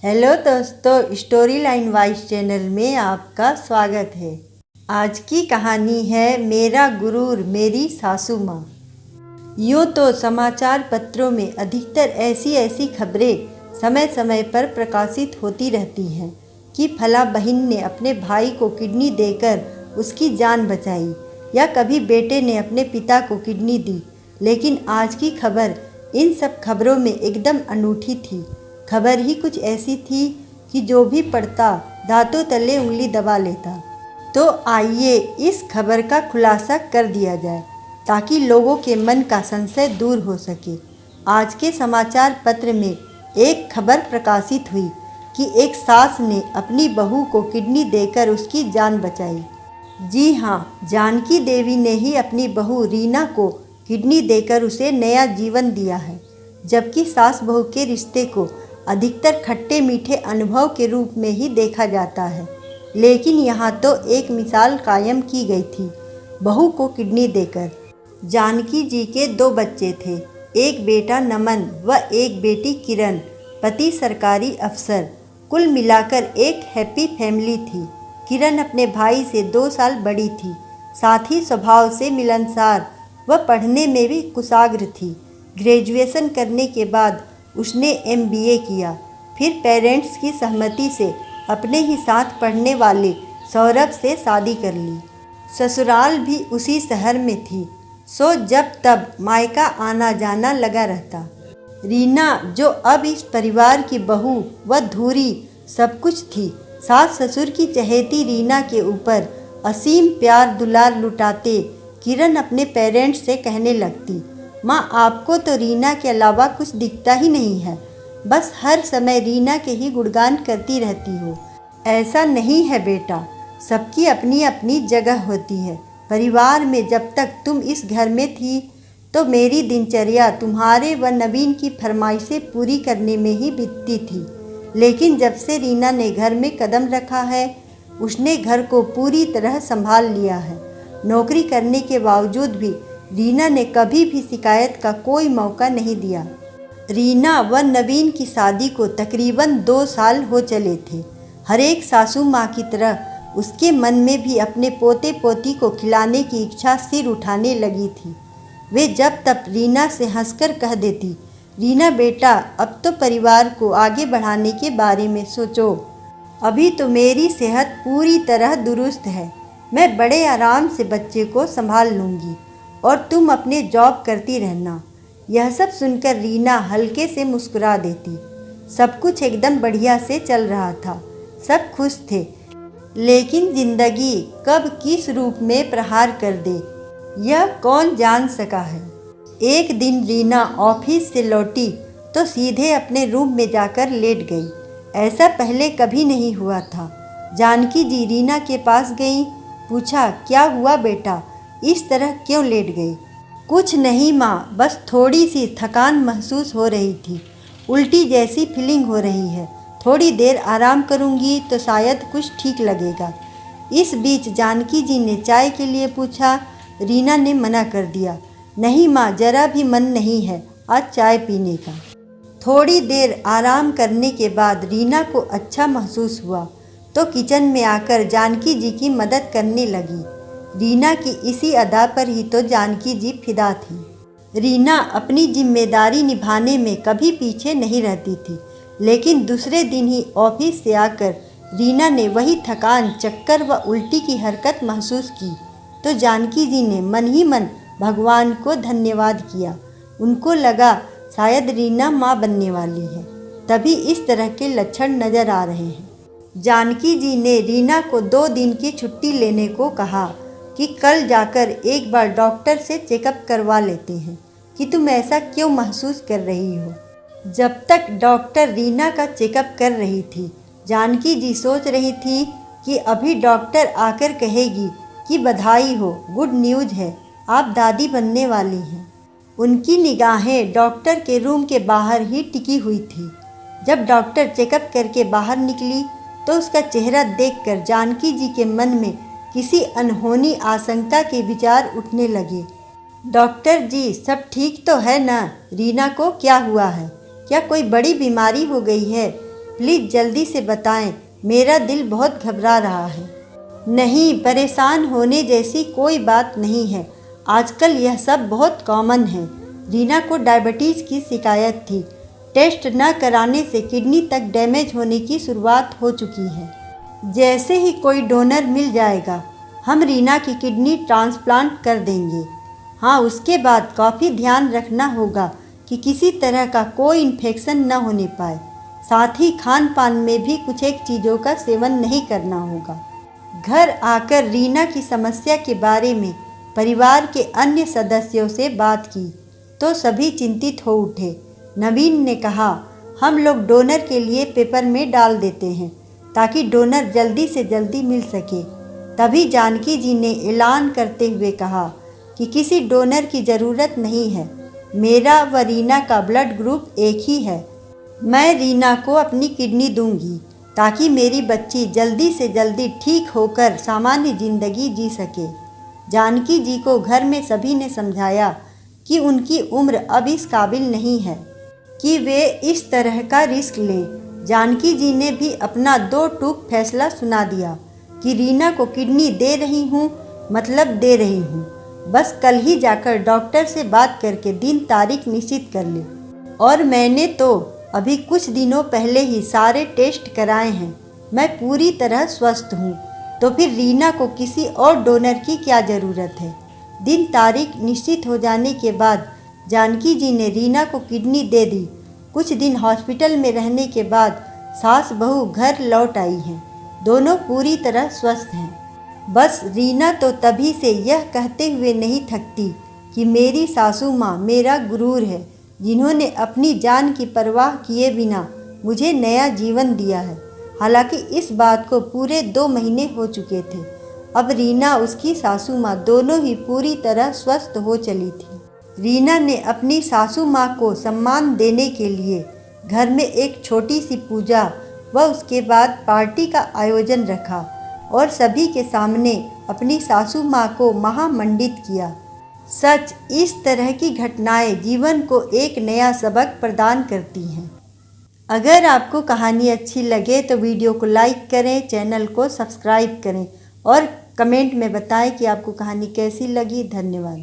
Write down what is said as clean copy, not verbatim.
Hello दोस्तों, story line voice channel में आपका स्वागत है। आज की कहानी है मेरा गुरूर मेरी सासू माँ। यूँ तो समाचार पत्रों में अधिकतर ऐसी ऐसी खबरें समय समय पर प्रकाशित होती रहती हैं कि फला बहन ने अपने भाई को किडनी देकर उसकी जान बचाई या कभी बेटे ने अपने पिता को किडनी दी। लेकिन आज की खबर इन सब खबरों में एकदम अनूठी थी। खबर ही कुछ ऐसी थी कि जो भी पढ़ता दांतों तले उंगली दबा लेता। तो आइए इस खबर का खुलासा कर दिया जाए ताकि लोगों के मन का संशय दूर हो सके। आज के समाचार पत्र में एक खबर प्रकाशित हुई कि एक सास ने अपनी बहू को किडनी देकर उसकी जान बचाई। जी हाँ, जानकी देवी ने ही अपनी बहू रीना को किडनी देकर उसे नया जीवन दिया है। जबकि सास बहू के रिश्ते को अधिकतर खट्टे मीठे अनुभव के रूप में ही देखा जाता है, लेकिन यहाँ तो एक मिसाल कायम की गई थी बहू को किडनी देकर। जानकी जी के 2 बच्चे थे, एक बेटा नमन व एक बेटी किरण। पति सरकारी अफसर। कुल मिलाकर एक हैप्पी फैमिली थी। किरण अपने भाई से 2 साल बड़ी थी, साथ ही स्वभाव से मिलनसार व पढ़ने में भी कुशाग्र थी। ग्रेजुएशन करने के बाद उसने MBA किया, फिर पेरेंट्स की सहमति से अपने ही साथ पढ़ने वाले सौरभ से शादी कर ली। ससुराल भी उसी शहर में थी, सो जब तब मायका आना जाना लगा रहता। रीना जो अब इस परिवार की बहू व धूरी सब कुछ थी, सास ससुर की चहेती रीना के ऊपर असीम प्यार दुलार लुटाते किरण अपने पेरेंट्स से कहने लगती, माँ आपको तो रीना के अलावा कुछ दिखता ही नहीं है, बस हर समय रीना के ही गुणगान करती रहती हो। ऐसा नहीं है बेटा, सबकी अपनी अपनी जगह होती है। परिवार में जब तक तुम इस घर में थी तो मेरी दिनचर्या तुम्हारे व नवीन की फरमाइशें पूरी करने में ही बीतती थी, लेकिन जब से रीना ने घर में कदम रखा है उसने घर को पूरी तरह संभाल लिया है। नौकरी करने के बावजूद भी रीना ने कभी भी शिकायत का कोई मौका नहीं दिया। रीना व नवीन की शादी को तकरीबन 2 साल हो चले थे। हर एक सासू माँ की तरह उसके मन में भी अपने पोते पोती को खिलाने की इच्छा सिर उठाने लगी थी। वे जब तब रीना से हंसकर कह देती, रीना बेटा अब तो परिवार को आगे बढ़ाने के बारे में सोचो। अभी तो मेरी सेहत पूरी तरह दुरुस्त है, मैं बड़े आराम से बच्चे को संभाल लूँगी और तुम अपने जॉब करती रहना। यह सब सुनकर रीना हल्के से मुस्कुरा देती। सब कुछ एकदम बढ़िया से चल रहा था, सब खुश थे, लेकिन जिंदगी कब किस रूप में प्रहार कर दे यह कौन जान सका है। एक दिन रीना ऑफिस से लौटी तो सीधे अपने रूम में जाकर लेट गई। ऐसा पहले कभी नहीं हुआ था। जानकी जी रीना के पास गई, पूछा क्या हुआ बेटा, इस तरह क्यों लेट गई। कुछ नहीं माँ, बस थोड़ी सी थकान महसूस हो रही थी, उल्टी जैसी फीलिंग हो रही है, थोड़ी देर आराम करूँगी तो शायद कुछ ठीक लगेगा। इस बीच जानकी जी ने चाय के लिए पूछा। रीना ने मना कर दिया, नहीं माँ ज़रा भी मन नहीं है आज चाय पीने का। थोड़ी देर आराम करने के बाद रीना को अच्छा महसूस हुआ तो किचन में आकर जानकी जी की मदद करने लगी। रीना की इसी अदा पर ही तो जानकी जी फिदा थी। रीना अपनी जिम्मेदारी निभाने में कभी पीछे नहीं रहती थी, लेकिन दूसरे दिन ही ऑफिस से आकर रीना ने वही थकान, चक्कर व उल्टी की हरकत महसूस की तो जानकी जी ने मन ही मन भगवान को धन्यवाद किया। उनको लगा शायद रीना माँ बनने वाली है, तभी इस तरह के लक्षण नज़र आ रहे हैं। जानकी जी ने रीना को 2 दिन की छुट्टी लेने को कहा कि कल जाकर एक बार डॉक्टर से चेकअप करवा लेते हैं कि तुम ऐसा क्यों महसूस कर रही हो। जब तक डॉक्टर रीना का चेकअप कर रही थी, जानकी जी सोच रही थी कि अभी डॉक्टर आकर कहेगी कि बधाई हो, गुड न्यूज़ है, आप दादी बनने वाली हैं। उनकी निगाहें डॉक्टर के रूम के बाहर ही टिकी हुई थी। जब डॉक्टर चेकअप करके बाहर निकली तो उसका चेहरा देखकर जानकी जी के मन में किसी अनहोनी आशंका के विचार उठने लगे। डॉक्टर जी सब ठीक तो है ना, रीना को क्या हुआ है, क्या कोई बड़ी बीमारी हो गई है, प्लीज़ जल्दी से बताएं, मेरा दिल बहुत घबरा रहा है। नहीं, परेशान होने जैसी कोई बात नहीं है। आजकल यह सब बहुत कॉमन है। रीना को डायबिटीज़ की शिकायत थी। टेस्ट न कराने से किडनी तक डैमेज होने की शुरुआत हो चुकी है। जैसे ही कोई डोनर मिल जाएगा, हम रीना की किडनी ट्रांसप्लांट कर देंगे। हाँ, उसके बाद काफ़ी ध्यान रखना होगा कि किसी तरह का कोई इन्फेक्शन न होने पाए। साथ ही खान पान में भी कुछ एक चीज़ों का सेवन नहीं करना होगा। घर आकर रीना की समस्या के बारे में परिवार के अन्य सदस्यों से बात की तो सभी चिंतित हो उठे। नवीन ने कहा, हम लोग डोनर के लिए पेपर में डाल देते हैं ताकि डोनर जल्दी से जल्दी मिल सके। तभी जानकी जी ने ऐलान करते हुए कहा कि किसी डोनर की ज़रूरत नहीं है। मेरा व रीना का ब्लड ग्रुप एक ही है। मैं रीना को अपनी किडनी दूंगी ताकि मेरी बच्ची जल्दी से जल्दी ठीक होकर सामान्य ज़िंदगी जी सके। जानकी जी को घर में सभी ने समझाया कि उनकी उम्र अब इस काबिल नहीं है कि वे इस तरह का रिस्क लें। जानकी जी ने भी अपना दो टूक फैसला सुना दिया कि रीना को किडनी दे रही हूँ, मतलब दे रही हूँ। बस कल ही जाकर डॉक्टर से बात करके दिन तारीख निश्चित कर ले। और मैंने तो अभी कुछ दिनों पहले ही सारे टेस्ट कराए हैं। मैं पूरी तरह स्वस्थ हूँ। तो फिर रीना को किसी और डोनर की क्या ज़रूरत है। दिन तारीख निश्चित हो जाने के बाद जानकी जी ने रीना को किडनी दे दी। कुछ दिन हॉस्पिटल में रहने के बाद सास बहू घर लौट आई हैं। दोनों पूरी तरह स्वस्थ हैं। बस रीना तो तभी से यह कहते हुए नहीं थकती कि मेरी सासू माँ मेरा गुरूर है, जिन्होंने अपनी जान की परवाह किए बिना मुझे नया जीवन दिया है। हालांकि इस बात को पूरे 2 महीने हो चुके थे। अब रीना उसकी सासू माँ दोनों ही पूरी तरह स्वस्थ हो चली थी। रीना ने अपनी सासू माँ को सम्मान देने के लिए घर में एक छोटी सी पूजा व उसके बाद पार्टी का आयोजन रखा और सभी के सामने अपनी सासू माँ को महामंडित किया। सच, इस तरह की घटनाएं जीवन को एक नया सबक प्रदान करती हैं। अगर आपको कहानी अच्छी लगे तो वीडियो को लाइक करें, चैनल को सब्सक्राइब करें और कमेंट में बताएं कि आपको कहानी कैसी लगी। धन्यवाद।